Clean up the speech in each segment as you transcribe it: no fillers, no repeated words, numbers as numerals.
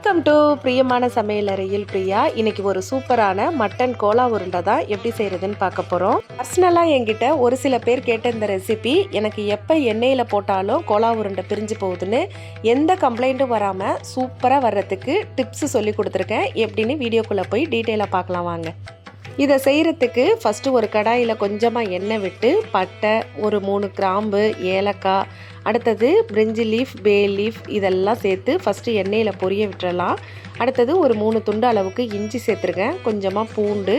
Welcome to பிரியமான சமையலறையில் பிரியா. இன்னைக்கு ஒரு சூப்பரான மட்டன் கோலா உருண்டை தான் எப்படி செய்கிறதுன்னு பார்க்க போகிறோம். பர்சனலாக என்கிட்ட ஒரு சில பேர் கேட்ட இந்த ரெசிபி எனக்கு எப்போ எண்ணெயில் போட்டாலும் கோலா உருண்டை பிரிஞ்சு போகுதுன்னு எந்த கம்ப்ளைண்ட்டும் வராமல் சூப்பராக வர்றதுக்கு டிப்ஸு சொல்லி கொடுத்துருக்கேன். எப்படின்னு வீடியோக்குள்ளே போய் டீட்டெயிலாக பார்க்கலாம் வாங்க. இதை செய்கிறதுக்கு ஃபஸ்ட்டு ஒரு கடாயில் கொஞ்சமாக எண்ணெய் விட்டு பட்டை, ஒரு 3 கிராம்பு, ஏலக்காய், அடுத்தது பிரிஞ்சி லீஃப், பே லீஃப் இதெல்லாம் சேர்த்து ஃபஸ்ட்டு எண்ணெயில் பொரிய விட்டுறலாம். அடுத்தது ஒரு 3 துண்டு அளவுக்கு இஞ்சி சேர்த்துருக்கேன், கொஞ்சமாக பூண்டு,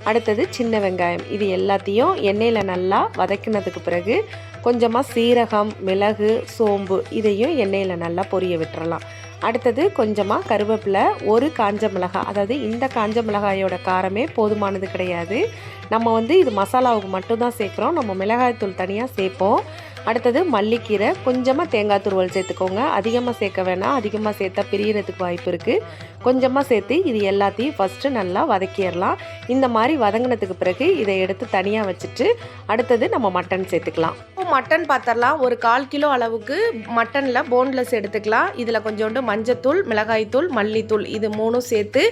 அடுத்தது சின்ன வெங்காயம். இது எல்லாத்தையும் எண்ணெயில் நல்லா வதக்கினதுக்கு பிறகு கொஞ்சமாக சீரகம், மிளகு, சோம்பு இதையும் எண்ணெயில் நல்லா பொரிய விட்டுறலாம். அடுத்தது கொஞ்சமாக கருவேப்பிலை, ஒரு காஞ்ச மிளகாய். அதாவது இந்த காஞ்ச மிளகாயோட காரமே போதுமானது கிடையாது. நம்ம இது மசாலாவுக்கு மட்டும்தான் சேர்க்குறோம், நம்ம மிளகாய் தூள் தனியாக சேர்ப்போம். அடுத்தது மல்லிக்கீரை, கொஞ்சமாக தேங்காய் துருவல் சேர்த்துக்கோங்க. அதிகமாக சேர்க்க வேணாம், அதிகமாக சேர்த்தா பிரியறதுக்கு வாய்ப்பு இருக்குது. கொஞ்சமாக சேர்த்து இது எல்லாத்தையும் ஃபஸ்ட்டு நல்லா வதக்கிடலாம். இந்த மாதிரி வதங்கினதுக்கு பிறகு இதை எடுத்து தனியாக வச்சுட்டு அடுத்தது நம்ம மட்டன் சேர்த்துக்கலாம். மட்டன் பார்த்துடலாம். ஒரு 1/4 கிலோ அளவுக்கு மட்டனில் போன்லெஸ் எடுத்துக்கலாம். இதில் கொஞ்சோண்டு மஞ்சத்தூள், மிளகாய்த்தூள், மல்லித்தூள் இது 3 சேர்த்து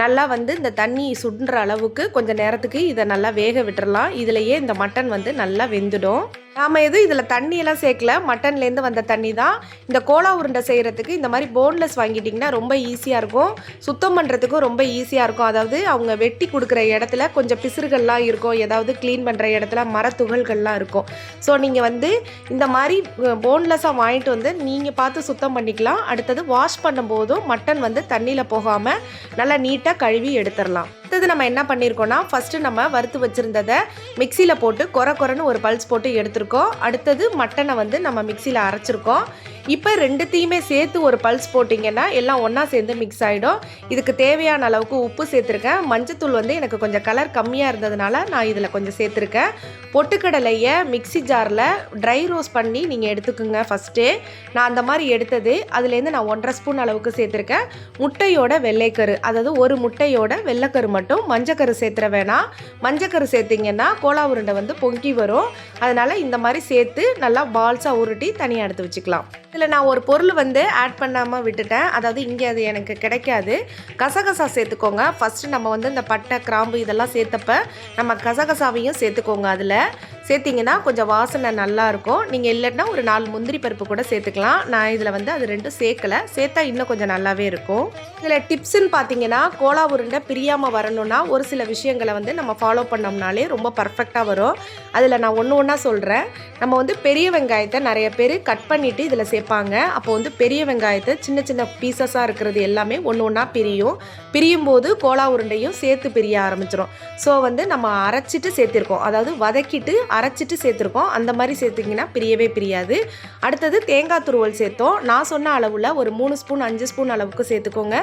நல்லா இந்த தண்ணி சுடுற அளவுக்கு கொஞ்சம் நேரத்துக்கு இதை நல்லா வேக விட்டுறலாம். இதுலேயே இந்த மட்டன் நல்லா வெந்துடும். நாம் இதில் தண்ணியெல்லாம் சேர்க்கல, மட்டன்லேருந்து வந்த தண்ணி தான். இந்த கோலா உருண்டை செய்கிறதுக்கு இந்த மாதிரி போன்லெஸ் வாங்கிட்டிங்கன்னா ரொம்ப ஈஸியாக இருக்கும், சுத்தம் பண்ணுறதுக்கும் ரொம்ப ஈஸியாக இருக்கும். அதாவது அவங்க வெட்டி கொடுக்குற இடத்துல கொஞ்சம் பிசுறுகள்லாம் இருக்கும், ஏதாவது க்ளீன் பண்ணுற இடத்துல மரத்துகள்கள்லாம் இருக்கும். ஸோ நீங்கள் இந்த மாதிரி போன்லெஸ்ஸாக வாங்கிட்டு நீங்கள் பார்த்து சுத்தம் பண்ணிக்கலாம். அடுத்தது வாஷ் பண்ணும்போதும் மட்டன் தண்ணியில் போகாமல் நல்லா நீட்டாக கழுவி எடுத்துடலாம். அடுத்தது நம்ம என்ன பண்ணியிருக்கோன்னா, ஃபஸ்ட்டு நம்ம வறுத்து வச்சுருந்ததை மிக்சியில் போட்டு கொரன்னு ஒரு பல்ஸ் போட்டு எடுத்துருக்கோம். அடுத்தது மட்டனை நம்ம மிக்சியில் அரைச்சிருக்கோம். இப்போ ரெண்டுத்தையுமே சேர்த்து ஒரு பல்ஸ் போட்டிங்கன்னா எல்லாம் ஒன்றா சேர்ந்து மிக்ஸ் ஆகிடும். இதுக்கு தேவையான அளவுக்கு உப்பு சேர்த்துருக்கேன். மஞ்சத்தூள் எனக்கு கொஞ்சம் கலர் கம்மியாக இருந்ததுனால நான் இதில் கொஞ்சம் சேர்த்துருக்கேன். பொட்டுக்கடலையை மிக்சி ஜாரில் ட்ரை ரோஸ்ட் பண்ணி நீங்கள் எடுத்துக்கோங்க. ஃபஸ்ட்டே நான் அந்த மாதிரி எடுத்தது அதுலேருந்து நான் 1.5 ஸ்பூன் அளவுக்கு சேர்த்துருக்கேன். முட்டையோட வெள்ளைக்கரு, அதாவது ஒரு முட்டையோட வெள்ளைக்கரு மட்டும், மஞ்சக்கரு சேர்த்துற வேணாம். மஞ்சக்கரு சேர்த்திங்கன்னா கோலா உருண்டை பொங்கி வரும். அதனால் இந்த மாதிரி சேர்த்து நல்லா பால்ஸாக உருட்டி தனியாக எடுத்து வச்சுக்கலாம். இதில் நான் ஒரு பொருள் ஆட் பண்ணாமல் விட்டுட்டேன், அதாவது இங்கே அது எனக்கு கிடைக்காது. கசகசா சேர்த்துக்கோங்க. ஃபஸ்ட்டு நம்ம இந்த பட்டை, கிராம்பு இதெல்லாம் சேர்த்தப்ப நம்ம கசகசாவையும் சேர்த்துக்கோங்க. அதில் சேர்த்திங்கன்னா கொஞ்சம் வாசனை நல்லாயிருக்கும். நீங்கள் இல்லைன்னா ஒரு 4 முந்திரி பருப்பு கூட சேர்த்துக்கலாம். நான் இதில் அது 2 சேர்க்கலை, சேர்த்தா இன்னும் கொஞ்சம் நல்லாவே இருக்கும். இதில் டிப்ஸுன்னு பார்த்தீங்கன்னா, கோலா உருண்டை பிரியாமல் வரணும்னா ஒரு சில விஷயங்களை நம்ம ஃபாலோ பண்ணோம்னாலே ரொம்ப பர்ஃபெக்டாக வரும். அதில் நான் ஒன்று ஒன்றா சொல்கிறேன். நம்ம பெரிய வெங்காயத்தை நிறைய பேர் கட் பண்ணிவிட்டு இதில் சேர்ப்பாங்க. அப்போ பெரிய வெங்காயத்தை சின்ன சின்ன பீசஸாக இருக்கிறது எல்லாமே ஒன்று ஒன்றா பிரியும் போது கோலா உருண்டையும் சேர்த்து பிரிய ஆரம்பிச்சிடும். ஸோ நம்ம அரைச்சிட்டு சேர்த்திருக்கோம், அதாவது வதக்கிட்டு அரைச்சிட்டு சேர்த்துருக்கோம். அந்த மாதிரி சேர்த்திங்கன்னா பிரியவே பிரியாது. அடுத்தது தேங்காய் துருவல் சேர்த்தோம். நான் சொன்ன அளவில் ஒரு 3 ஸ்பூன் 5 ஸ்பூன் அளவுக்கு சேர்த்துக்கோங்க.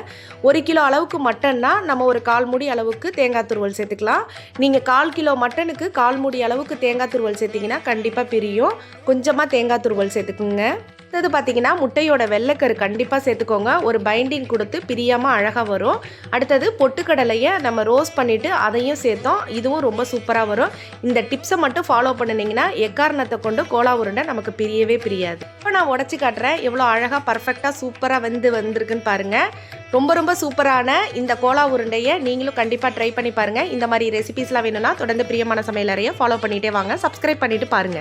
1 கிலோ அளவுக்கு மட்டன்னா நம்ம ஒரு 1/4 மூடி அளவுக்கு தேங்காய் துருவல் சேர்த்துக்கலாம். நீங்கள் 1/4 கிலோ மட்டனுக்கு 1/4 மூடி அளவுக்கு தேங்காய் துருவல் சேர்த்திங்கன்னா கண்டிப்பாக பிரியும். கொஞ்சமாக தேங்காய் துருவல் சேர்த்துக்குங்க. அடுத்தது பார்த்தீங்கன்னா முட்டையோட வெள்ளைக்கரு கண்டிப்பாக சேர்த்துக்கோங்க, ஒரு பைண்டிங் கொடுத்து பிரியாமல் அழகாக வரும். அடுத்தது பொட்டுக்கடலையை நம்ம ரோஸ்ட் பண்ணிவிட்டு அதையும் சேர்த்தோம், இதுவும் ரொம்ப சூப்பராக வரும். இந்த டிப்ஸை மட்டும் ஃபாலோ பண்ணினீங்கன்னா எக்காரணத்தை கொண்டு கோலா உருண்டை நமக்கு பிரியவே பிரியாது. இப்போ நான் உடச்சி காட்டுறேன் எவ்வளோ அழகாக பர்ஃபெக்டாக சூப்பராக வந்திருக்குன்னு பாருங்கள். ரொம்ப சூப்பரான இந்த கோலா உருண்டையை நீங்களும் கண்டிப்பாக ட்ரை பண்ணி பாருங்கள். இந்த மாதிரி ரெசிபீஸ்லாம் வேணும்னா தொடர்ந்து பிரியமான சமையலறையை ஃபாலோ பண்ணிகிட்டே வாங்க, சப்ஸ்கிரைப் பண்ணிவிட்டு பாருங்கள்.